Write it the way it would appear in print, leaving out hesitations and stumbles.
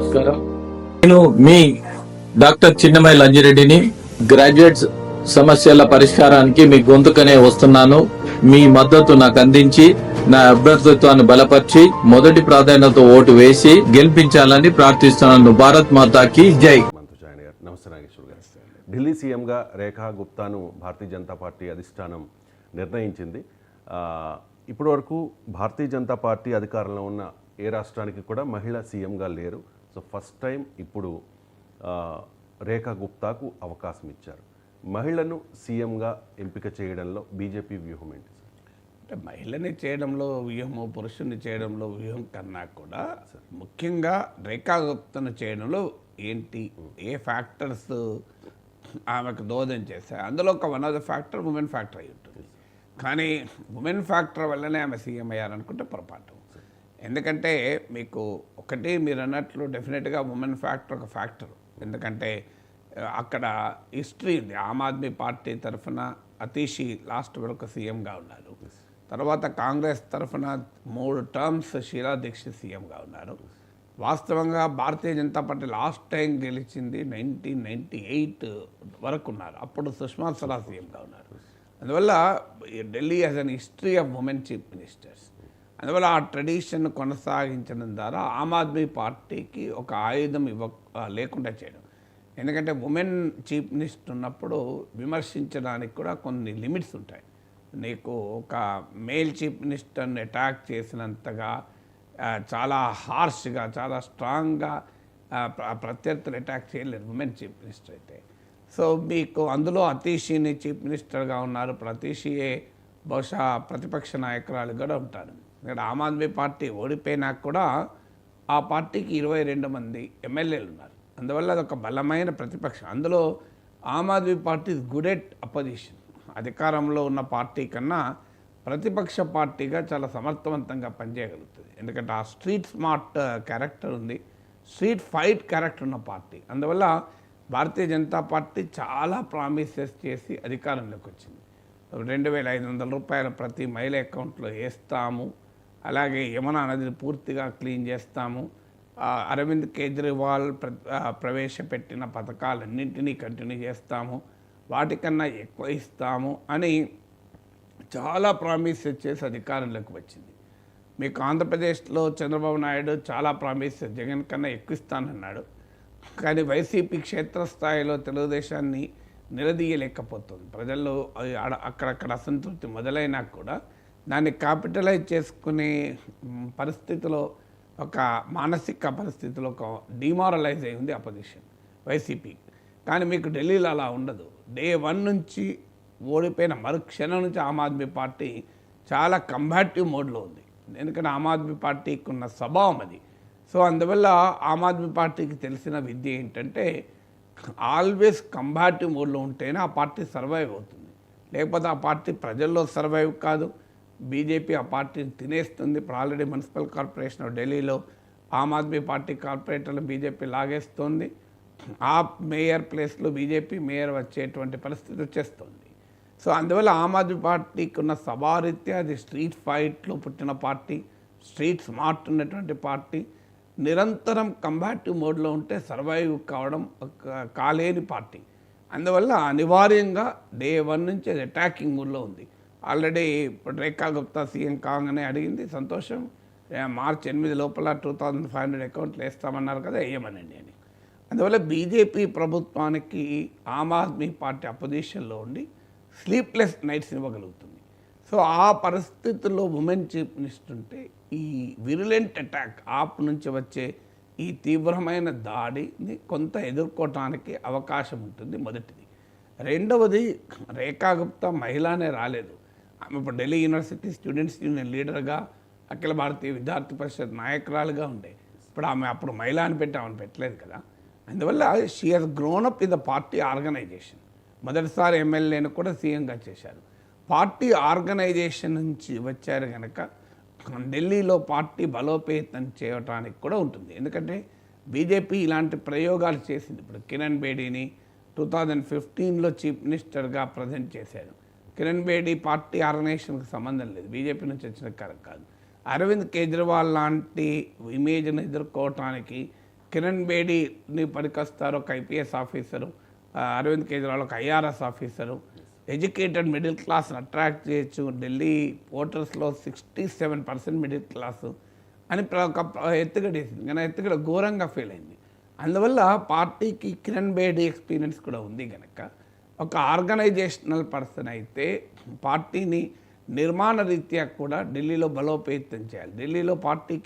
నమస్కారం. నేను మీ doctor చిన్నమై లంజిరెడ్డిని. Graduates సమస్యల పరిష్కారానికి మీ గొంతుకనే వస్తున్నాను. మీ మద్దతు నాకు అందించి నా అభ్యర్థిత్వాన్ని బలపరిచి మొదటి ప్రాధాన్యత ఓటు వేసి గెలిపించాలని ప్రార్థిస్తున్నాను. భారత్ మాతాకి జై. నమస్తే నాగేశ్వర్ గారు. ఢిల్లీ సీఎంగా రేఖా గుప్తాను భారతీయ జనతా పార్టీ అధిష్టానం నిర్ణయించింది. ఇప్పటి వరకు భారతీయ జనతా పార్టీ అధికారంలో ఉన్న ఏ రాష్ట్రానికి కూడా మహిళా సీఎంగా లేరు. సో ఫస్ట్ టైం ఇప్పుడు రేఖా గుప్తాకు అవకాశం ఇచ్చారు. మహిళను సీఎంగా ఎంపిక చేయడంలో బీజేపీ వ్యూహం ఏంటి? అంటే మహిళని చేయడంలో వ్యూహము, పురుషుని చేయడంలో వ్యూహం కన్నా కూడా ముఖ్యంగా రేఖా గుప్తను చేయడంలో ఏంటి, ఏ ఫ్యాక్టర్స్ ఆమెకు దోహదం చేశాయి. అందులో ఒక one of the factor women factor అయి ఉంటుంది. కానీ ఉమెన్ ఫ్యాక్టర్ వల్లనే ఆమె సీఎం అయ్యారనుకుంటే పొరపాటు. ఎందుకంటే మీకు ఒకటి మీరు అన్నట్లు డెఫినెట్గా ఉమెన్ ఫ్యాక్టర్ ఒక ఫ్యాక్టర్. ఎందుకంటే అక్కడ హిస్టరీ ఉంది. ఆమ్ ఆద్మీ పార్టీ తరఫున అతీషి లాస్ట్ వరకు సీఎంగా ఉన్నారు. తర్వాత కాంగ్రెస్ తరఫున 3 టర్మ్స్ షీలా దీక్షిత్ సీఎంగా ఉన్నారు. వాస్తవంగా Bharatiya Janata party last time గెలిచింది 1998 వరకు ఉన్నారు. అప్పుడు సుష్మా స్వరాజ్ సీఎంగా ఉన్నారు. అందువల్ల Delhi has an history of women chief ministers. అందువల్ల ఆ ట్రెడిషన్ కొనసాగించడం ద్వారా ఆమ్ ఆద్మీ పార్టీకి ఒక ఆయుధం లేకుండా చేయడం. ఎందుకంటే ఉమెన్ చీఫ్ మినిస్టర్ ఉన్నప్పుడు విమర్శించడానికి కూడా కొన్ని లిమిట్స్ ఉంటాయి. నీకు ఒక మేల్ చీఫ్ మినిస్టర్ని అటాక్ చేసినంతగా చాలా హార్ష్గా, చాలా స్ట్రాంగ్గా ప్రత్యర్థులు అటాక్ చేయలేరు ఉమెన్ చీఫ్ మినిస్టర్ అయితే. సో మీకు అందులో అతీషిని చీఫ్ మినిస్టర్గా ఉన్నారు. అతీషియే బహుశా ప్రతిపక్ష నాయకురాలు కూడా ఉంటారు. ఇక్కడ ఆమ్ ఆద్మీ పార్టీ ఓడిపోయినాక కూడా ఆ పార్టీకి 22 మంది ఎమ్మెల్యేలు ఉన్నారు. అందువల్ల అదొక బలమైన ప్రతిపక్షం. అందులో Aam Aadmi Party good at opposition. అధికారంలో ఉన్న పార్టీ కన్నా ప్రతిపక్ష పార్టీగా చాలా సమర్థవంతంగా పనిచేయగలుగుతుంది. ఎందుకంటే ఆ స్ట్రీట్ స్మార్ట్ క్యారెక్టర్ ఉంది, స్ట్రీట్ ఫైట్ క్యారెక్టర్ ఉన్న పార్టీ. అందువల్ల భారతీయ జనతా పార్టీ చాలా ప్రామిసెస్ చేసి అధికారంలోకి వచ్చింది. 2,500 రూపాయలు ప్రతి మహిళ అకౌంట్లో వేస్తాము, అలాగే యమునా నదిని పూర్తిగా క్లీన్ చేస్తాము, అరవింద్ కేజ్రీవాల్ ప్రవేశపెట్టిన పథకాలన్నింటినీ కంటిన్యూ చేస్తాము, వాటికన్నా ఎక్కువ ఇస్తాము అని చాలా ప్రామిసెస్ చేసి అధికారంలోకి వచ్చింది. మీకు ఆంధ్రప్రదేశ్లో చంద్రబాబు నాయుడు చాలా ప్రామిసెస్ జగన్ కన్నా ఎక్కువ ఇస్తానన్నాడు. కానీ వైసీపీ క్షేత్రస్థాయిలో తెలుగుదేశాన్ని నిలదీయలేకపోతుంది. ప్రజల్లో అక్కడక్కడ అసంతృప్తి మొదలైనా కూడా దాన్ని క్యాపిటలైజ్ చేసుకునే పరిస్థితిలో, ఒక మానసిక పరిస్థితిలో ఒక డిమారలైజ్ అయి ఉంది అపోజిషన్ వైసీపీ. కానీ మీకు ఢిల్లీలో అలా ఉండదు. డే 1 నుంచి ఓడిపోయిన మరుక్షణం నుంచి ఆమ్ ఆద్మీ పార్టీ చాలా కంబాటివ్ మోడ్లో ఉంది. ఎందుకంటే ఆమ్ ఆద్మీ పార్టీకి ఉన్న స్వభావం అది. సో అందువల్ల ఆమ్ ఆద్మీ పార్టీకి తెలిసిన విద్య ఏంటంటే ఆల్వేస్ కంబాటివ్ మోడ్లో ఉంటేనే ఆ పార్టీ సర్వైవ్ అవుతుంది. లేకపోతే ఆ పార్టీ ప్రజల్లో సర్వైవ్ కాదు. బీజేపీ ఆ పార్టీని తినేస్తుంది. ఇప్పుడు ఆల్రెడీ మున్సిపల్ కార్పొరేషన్ ఆఫ్ ఢిల్లీలో ఆమ్ ఆద్మీ పార్టీ కార్పొరేటర్లు బీజేపీ లాగేస్తుంది. ఆ మేయర్ ప్లేస్లో బీజేపీ మేయర్ వచ్చేటువంటి పరిస్థితి వచ్చేస్తుంది. సో అందువల్ల ఆమ్ ఆద్మీ పార్టీకి ఉన్న సభారీత్యా అది స్ట్రీట్ ఫైట్లో పుట్టిన పార్టీ, స్ట్రీట్ స్మార్ట్ ఉన్నటువంటి పార్టీ, నిరంతరం కంబాటివ్ మోడ్లో ఉంటే సర్వైవ్ కావడం కాలేని పార్టీ. అందువల్ల అనివార్యంగా డే 1 నుంచి అది అటాకింగ్ మోడ్లో ఉంది. ఆల్రెడీ ఇప్పుడు రేఖా గుప్తా సీఎం కాగానే అడిగింది, సంతోషం, మార్చి 8 లోపల 2,500 అకౌంట్లు వేస్తామన్నారు కదా, వేయమనండి అని. అందువల్ల బీజేపీ ప్రభుత్వానికి ఆమ్ ఆద్మీ పార్టీ అపోజిషన్లో ఉండి స్లీప్లెస్ నైట్స్ ఇవ్వగలుగుతుంది. సో ఆ పరిస్థితుల్లో ఉమెన్ చీఫ్ మినిస్టర్ ఉంటే ఈ విరులెంట్ అటాక్ ఆప్ నుంచి వచ్చే ఈ తీవ్రమైన దాడిని కొంత ఎదుర్కోవటానికి అవకాశం ఉంటుంది. మొదటిది. రెండవది, రేఖా గుప్తా మహిళనే రాలేదు. ఆమె ఇప్పుడు ఢిల్లీ యూనివర్సిటీ స్టూడెంట్స్ యూనియన్ లీడర్గా, అఖిల భారతీయ విద్యార్థి పరిషత్ నాయకురాలుగా ఉండే. ఇప్పుడు ఆమె అప్పుడు మహిళ అని పెట్టి ఆమెను పెట్టలేదు కదా. అందువల్ల she has grown up in the party organisation. మొదటిసారి ఎమ్మెల్యేను కూడా సీఎంగా చేశారు. పార్టీ ఆర్గనైజేషన్ నుంచి వచ్చారు కనుక ఢిల్లీలో పార్టీ బలోపేతం చేయడానికి కూడా ఉంటుంది. ఎందుకంటే బీజేపీ ఇలాంటి ప్రయోగాలు చేసింది. ఇప్పుడు కిరణ్ బేడీని 2015లో చీఫ్ మినిస్టర్గా ప్రజెంట్ చేశారు. కిరణ్ బేడీ పార్టీ ఆర్గనైజేషన్కి సంబంధం లేదు, బీజేపీ నుంచి వచ్చిన కాదు. అరవింద్ కేజ్రీవాల్ లాంటి ఇమేజ్ను ఎదుర్కోవటానికి కిరణ్ బేడీని పనికొస్తారు, ఒక ఐపీఎస్ ఆఫీసరు, అరవింద్ కేజ్రీవాల్ ఒక ఐఆర్ఎస్ ఆఫీసరు, ఎడ్యుకేటెడ్ మిడిల్ క్లాస్ని అట్రాక్ట్ చేయొచ్చు, ఢిల్లీ ఓటర్స్లో 67% మిడిల్ క్లాసు అని ఒక ఎత్తుగడేసింది, కానీ ఎత్తుగడ ఘోరంగా ఫెయిల్ అయింది. అందువల్ల పార్టీకి కిరణ్ బేడీ ఎక్స్పీరియన్స్ కూడా ఉంది కనుక ఒక ఆర్గనైజేషనల్ పర్సన్ అయితే పార్టీని నిర్మాణ రీత్యా కూడా ఢిల్లీలో బలోపేతం చేయాలి. ఢిల్లీలో పార్టీకి